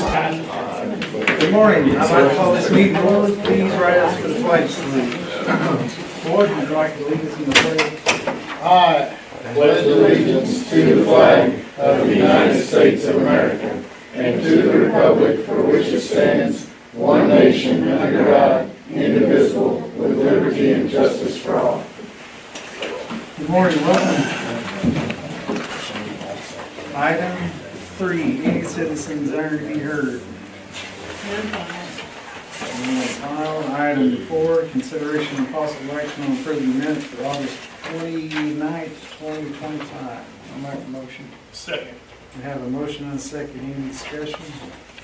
Good morning. I'd like to call this meeting to order. Please rise for the flag salute. Boyd, would you like to lead us in the pledge? I pledge allegiance to the flag of the United States of America and to the republic for which it stands, one nation under God, indivisible, with liberty and justice for all. Good morning, welcome. Item 3, any citizens desiring to be heard? Item 4, consideration and possible action on approving minutes for August 29th, 2025. I'll make a motion. Second. We have a motion and a second. Any discussion?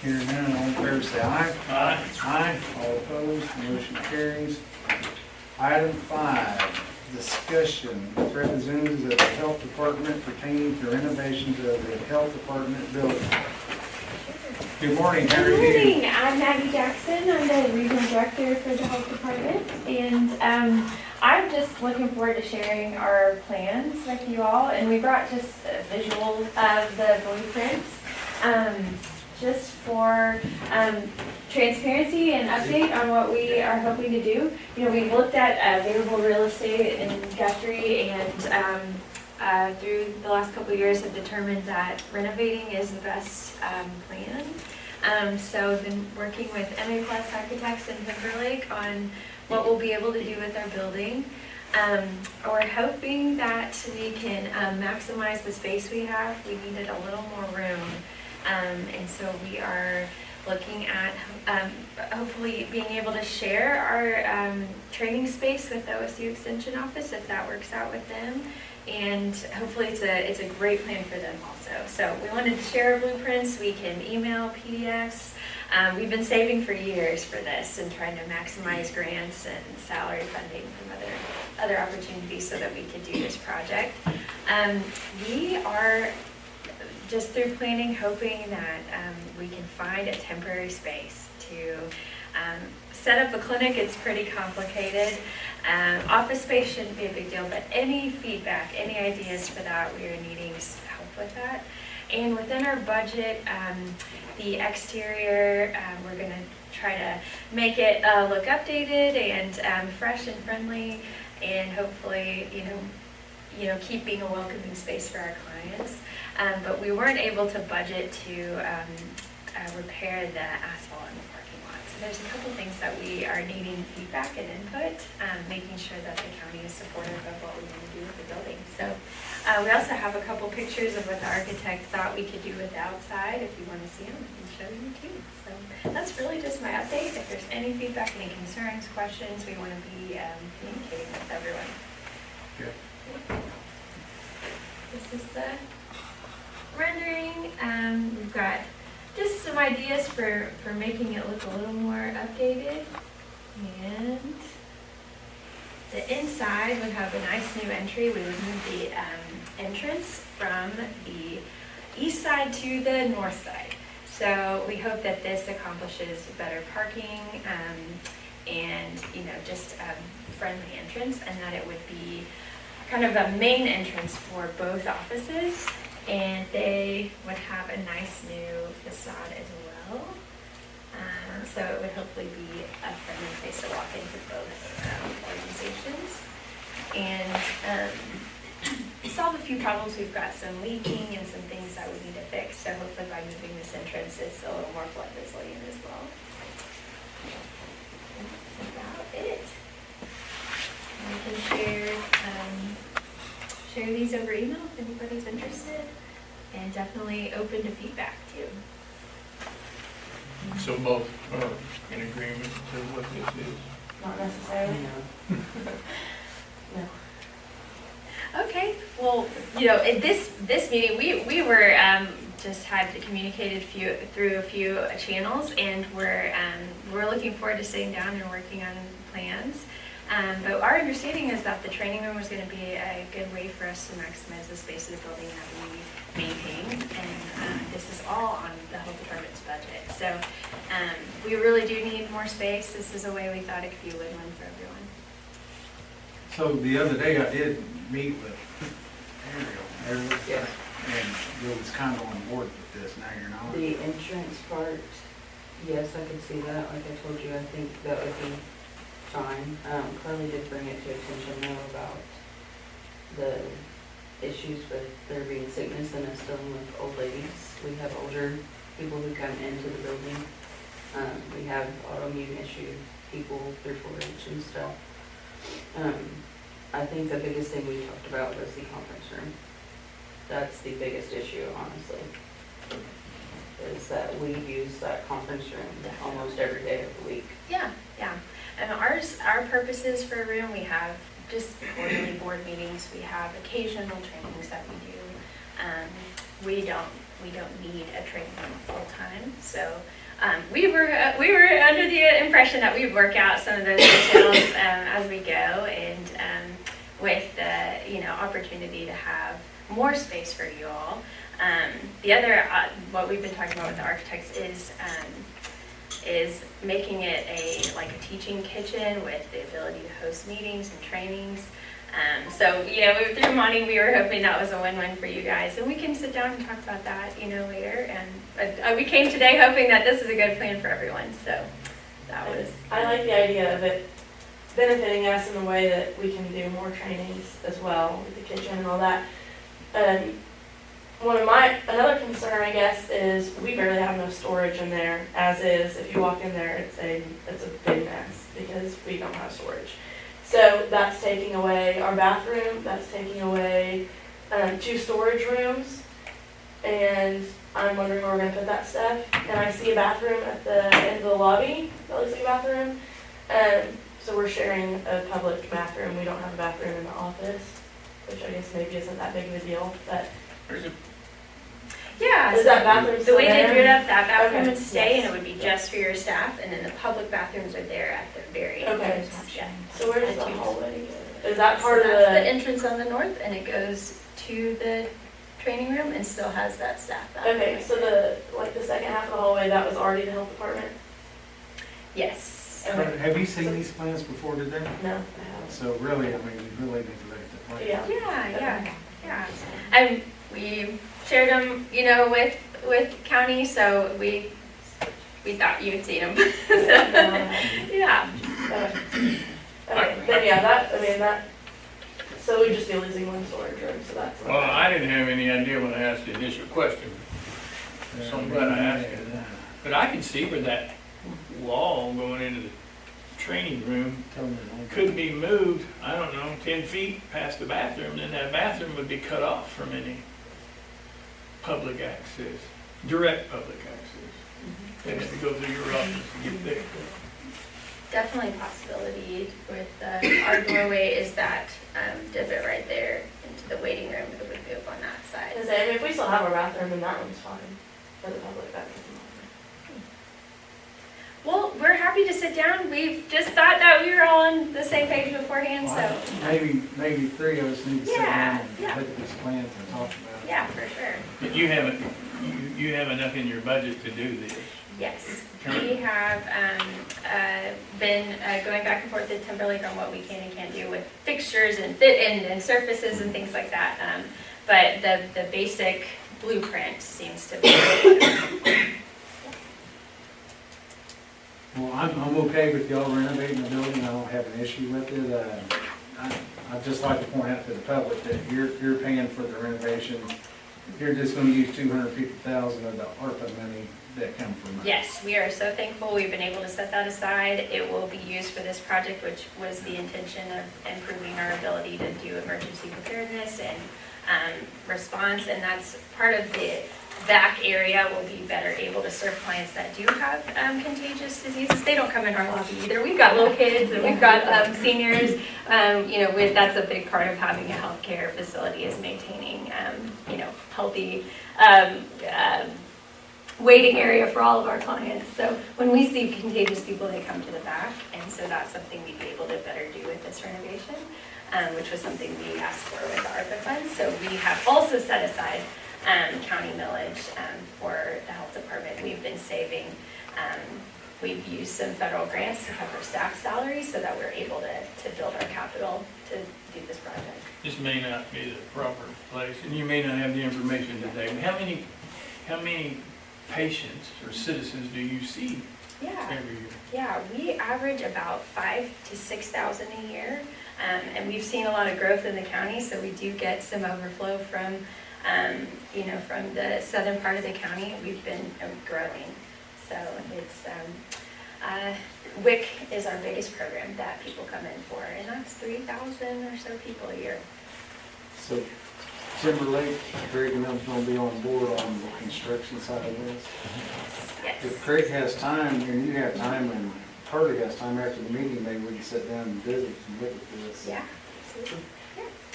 Hearing none, all in favor say aye. Aye. Aye. All opposed, motion carries. Item 5, discussion with representatives of the health department pertaining to renovations of the health department building. Good morning, how are you? Good morning, I'm Maggie Jackson. I'm the regional director for the health department, and I'm just looking forward to sharing our plans with you all. And we brought just a visual of the blueprints, just for transparency and update on what we are hoping to do. You know, we've looked at available real estate in Guthrie, and through the last couple of years have determined that renovating is the best plan. So we've been working with MA Plus Architects in Timber Lake on what we'll be able to do with our building. We're hoping that we can maximize the space we have. We needed a little more room. And so we are looking at hopefully being able to share our training space with the OSU Extension Office if that works out with them. And hopefully it's a great plan for them also. So we wanted to share our blueprints. We can email PDFs. We've been saving for years for this and trying to maximize grants and salary funding from other opportunities so that we could do this project. We are just through planning hoping that we can find a temporary space to set up a clinic. It's pretty complicated. Office space shouldn't be a big deal, but any feedback, any ideas for that, we are needing help with that. And within our budget, the exterior, we're going to try to make it look updated and fresh and friendly, and hopefully, you know, keep being a welcoming space for our clients. But we weren't able to budget to repair the asphalt in the parking lot. So there's a couple things that we are needing feedback and input, making sure that the county is supportive of what we want to do with the building. So we also have a couple pictures of what the architect thought we could do with the outside. If you want to see them, I can show you too. So that's really just my update. If there's any feedback, any concerns, questions, we want to be communicating with everyone. Good. This is the rendering. We've got just some ideas for making it look a little more updated. And the inside would have a nice new entry. We would move the entrance from the east side to the north side. So we hope that this accomplishes better parking and, you know, just a friendly entrance, and that it would be kind of a main entrance for both offices, and they would have a nice new facade as well. So it would hopefully be a friendly place to walk into both organizations. And solve a few problems. We've got some leaking and some things that we need to fix. So hopefully by moving this entrance, it's a little more flood resilient as well. That's about it. I can share these over email if anybody's interested, and definitely open to feedback too. So both are in agreement to what this is? Not necessarily. No. Okay. Well, you know, at this meeting, we were just had communicated through a few channels, and we're looking forward to sitting down and working on plans. But our understanding is that the training room was going to be a good way for us to maximize the space of the building that we maintain, and this is all on the health department's budget. So we really do need more space. This is a way we thought it could be a win-win for everyone. So the other day I did meet with Ariel. Yeah. and Bill was kind of on board with this, now you're not. The insurance part, yes, I could see that, like I told you, I think that would be fine. Carly did bring it to attention though about the issues with there being sickness and us dealing with old ladies. We have older people who come into the building. We have autoimmune issue people through 4-H and stuff. I think the biggest thing we talked about was the conference room. That's the biggest issue, honestly, is that we use that conference room almost every day of the week. Yeah. And our purposes for a room, we have just quarterly board meetings, we have occasional trainings that we do. We don't need a training room full time, so we were under the impression that we'd work out some of those details as we go, and with the opportunity to have more space for you all. The other what we've been talking about with the architects is making it a teaching kitchen with the ability to host meetings and trainings. So through Monty, we were hoping that was a win-win for you guys, and we can sit down and talk about that later. And we came today hoping that this is a good plan for everyone. So that was. I like the idea of it benefiting us in the way that we can do more trainings as well with the kitchen and all that. Another concern, I guess, is we barely have no storage in there as is. If you walk in there, it's a big mess because we don't have storage. So that's taking away our bathroom, that's taking away 2 storage rooms, and I'm wondering where we're gonna put that stuff. And I see a bathroom at the end of the lobby, that looks like a bathroom. So we're sharing a public bathroom. We don't have a bathroom in the office, which I guess maybe isn't that big of a deal, but. Yeah. Is that bathroom The still way they there? drew it up, that bathroom Okay, would stay, yes. and it would be just for your staff, and then the public bathrooms are there at the very end. Okay. Yeah. So where's the That's hallway? Is that So part of that's the the? entrance on the north, and it goes to the training room and still has that staff bathroom. Okay, right so there. the second half of the hallway, that was already the health department? Yes. Okay. Have you seen these plans before today? No, I haven't. So really, you really need to look at the plan. Yeah. Yeah. And we shared them, with county, so we thought you had seen them. Yeah. Okay, then so we'd just be losing 1 storage room, so that's. not Well, bad. I didn't have any idea when I asked the initial question, so I'm glad I asked it. But I can see where that wall going into the training room could be moved, 10 feet past the bathroom, then that bathroom would be cut off from any public access, direct public access. They'd have to go through your office to get there. Definitely a possibility with our doorway is that divot right there into the waiting room. It would move on that side. Because if we still have our bathroom, then that one's fine for the public bathroom. Well, we're happy to sit down. We've just thought that we were all on the same page beforehand, so. Maybe 3 of us need to sit down and Yeah. look at these plans and talk about it. Yeah, for sure. But you have enough in your budget to do this. Yes, we have been going back and forth with Timberlake on what we can and can't do with fixtures and and surfaces and things like that. But the basic blueprint seems to be. Well, I'm okay with y'all renovating the building, I don't have an issue with it. I'd just like to point out to the public that you're paying for the renovation. You're just gonna use $250,000 of the ARPA money that come from us. Yes, we are so thankful we've been able to set that aside. It will be used for this project, which was the intention of improving our ability to do emergency preparedness and response, and that's part of the back area will be better able to serve clients that do have contagious diseases. They don't come in our lobby either. We've got little kids and we've got seniors. That's a big part of having a healthcare facility is maintaining, healthy waiting area for all of our clients. So when we see contagious people, they come to the back, and so that's something we'd be able to better do with this renovation, which was something we asked for with the ARPA funds. So we have also set aside county millage for the health department. We've been saving we've used some federal grants to cover staff salaries so that we're able to build our capital to do this project. This may not be the proper place, and you may not have the information today, but how many patients or citizens do you see Yeah. every year? Yeah, we average about 5,000 to 6,000 a year, and we've seen a lot of growth in the county, so we do get some overflow from, from the southern part of the county. We've been growing, so it's WIC is our biggest program that people come in for, and that's 3,000 or so people a year. So Timberlake, Craig and them's gonna be on board on the construction side of this. Yes. If Craig has time, and you have time, and Carly has time after the meeting, maybe we can sit down and visit and look at this. Yeah, absolutely.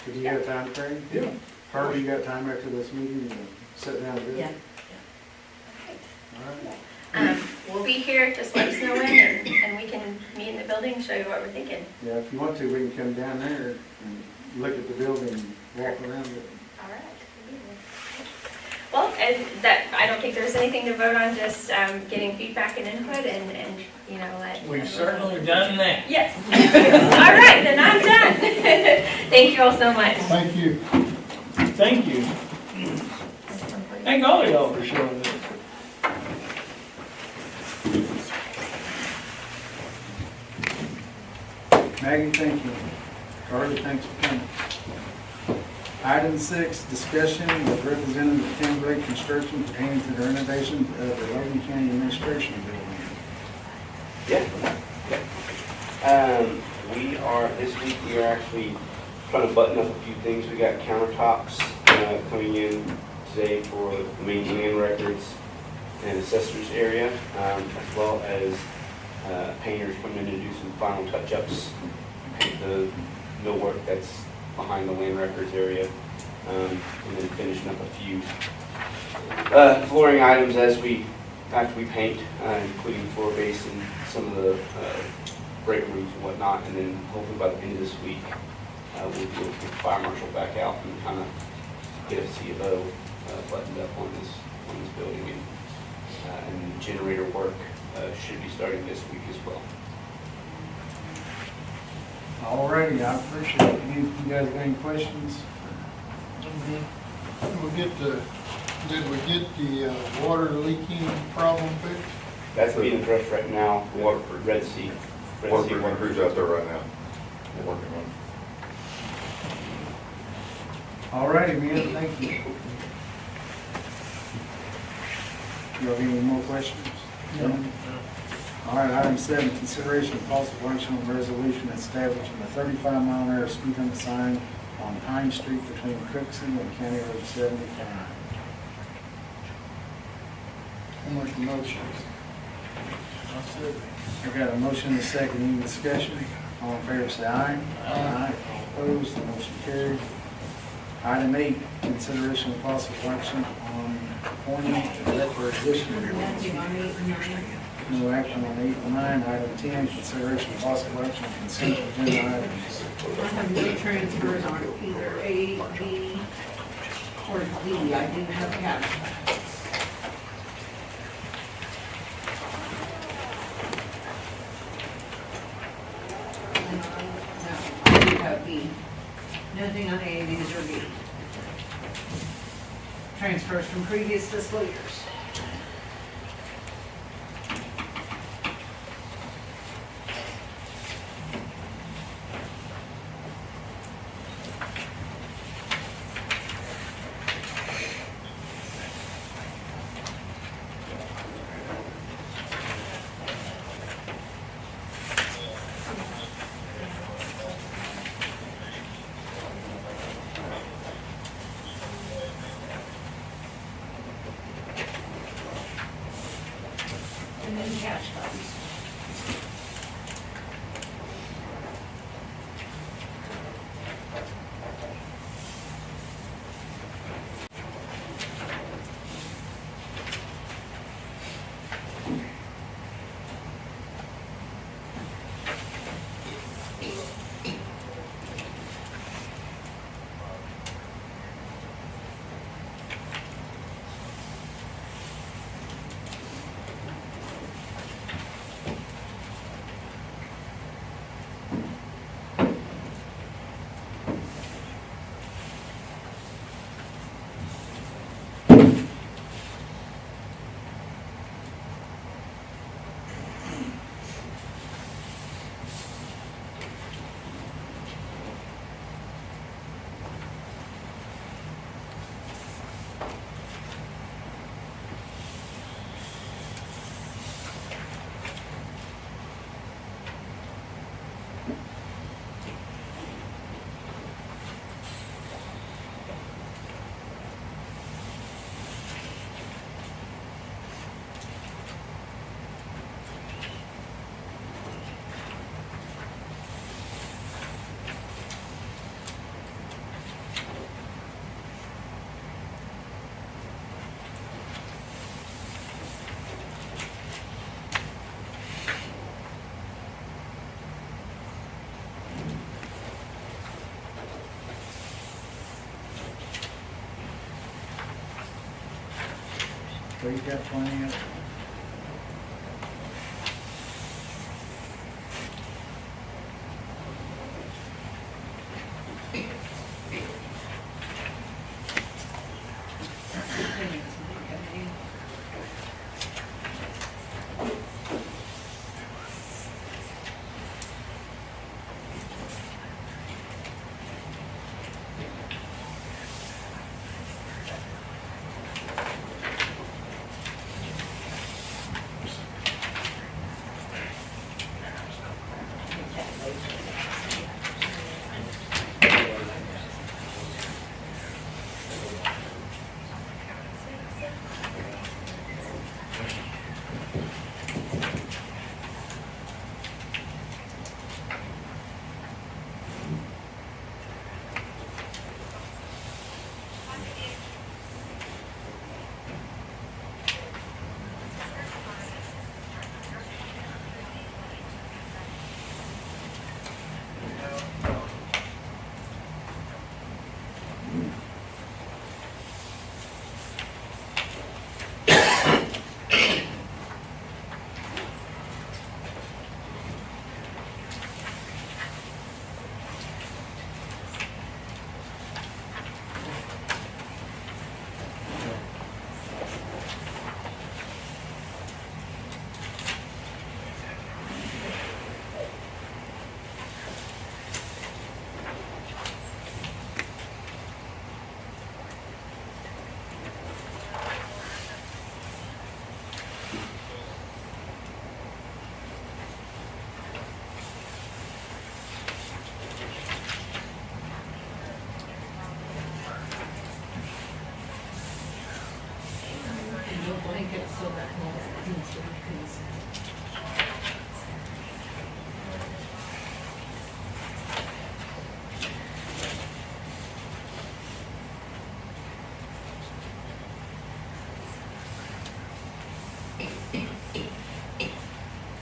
Could you have time, Craig? Yeah. Carly, you got time after this meeting to sit down and visit? Yeah. All right. We'll be here, just let us know when, and we can meet in the building and show you what we're thinking. Yeah, if you want to, we can come down there and look at the building and walk around it. All right. Well, and that, I don't think there's anything to vote on, just getting feedback and input and let. We've certainly done that. Yes. All right, then I'm done. Thank you all so much. Thank you. Thank you. Thank all of y'all for showing this. Maggie, thank you. Carly, thanks for coming. Item 6, discussion with Representative of Timberlake Construction pertaining to the renovation of the Logan County Administration Building. This week we are actually trying to button up a few things. We got countertops coming in today for the main land records and assessors area, as well as painters coming in to do some final touch-ups, paint the millwork that's behind the land records area, and then finishing up a few flooring items after we paint, including floor base and some of the break rooms and whatnot. And then hopefully by the end of this week, we'll be able to get the fire marshal back out and kind of get a CFO buttoned up on this building, and generator work should be starting this week as well. All righty, I appreciate it. You guys got any questions? Did we get the water leaking problem fixed? That's being addressed right now. Water, Red Sea. Water crews out there right now. We're working on it. All righty, man, thank you. You have any more questions? No. All right, item 7, consideration of possible action on resolution establishing a 35-mile-an-hour speed limit sign on Pine Street between Crookston and County Road 75. I'll make a motion. I got a motion and a second, any discussion? All in favor say aye. Aye. All opposed, the motion carried. Item 8, consideration of possible action on appointing a requisition. No action on 8 and 9. Item 10, consideration of possible action on consent agenda items. I have no transfers on either A, B, or D. I do have cash. No, I do have B. Nothing on A, these are B. Transfers from previous fiscal years. And then cash funds. So you got plenty of.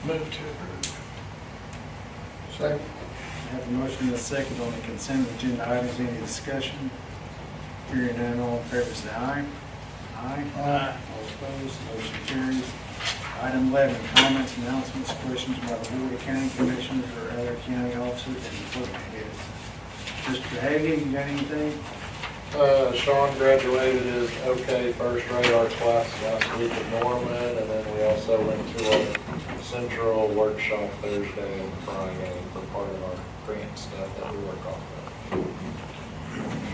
Move to approve. Second. Have a motion and a second on the consent agenda items. Any discussion? Hearing none, all in favor say aye. Aye. Aye. All opposed, motion carries. Item 11, comments, announcements, questions by the Board of County Commissioners or other county officers and department heads. Mr. Hagan, you got anything? Sean graduated his OK first grade art class last week at Norman, and then we also went to our central workshop Thursday and Friday for part of our grant stuff that we work off of.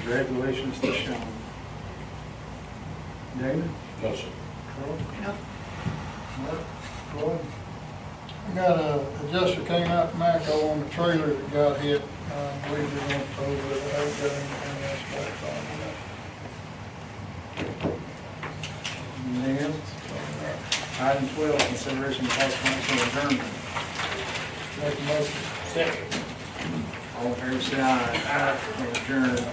Congratulations to Sean. David? No, sir. Carl? No. Mark? Roy? I got a adjuster came out from Echo on the trailer that got hit. I believe they're going to prove it. I haven't got anything else back on Anything else? Item 12, consideration of possible action on adjournment. it. Make a motion. Second. All in favor say aye. Aye. Adjourned.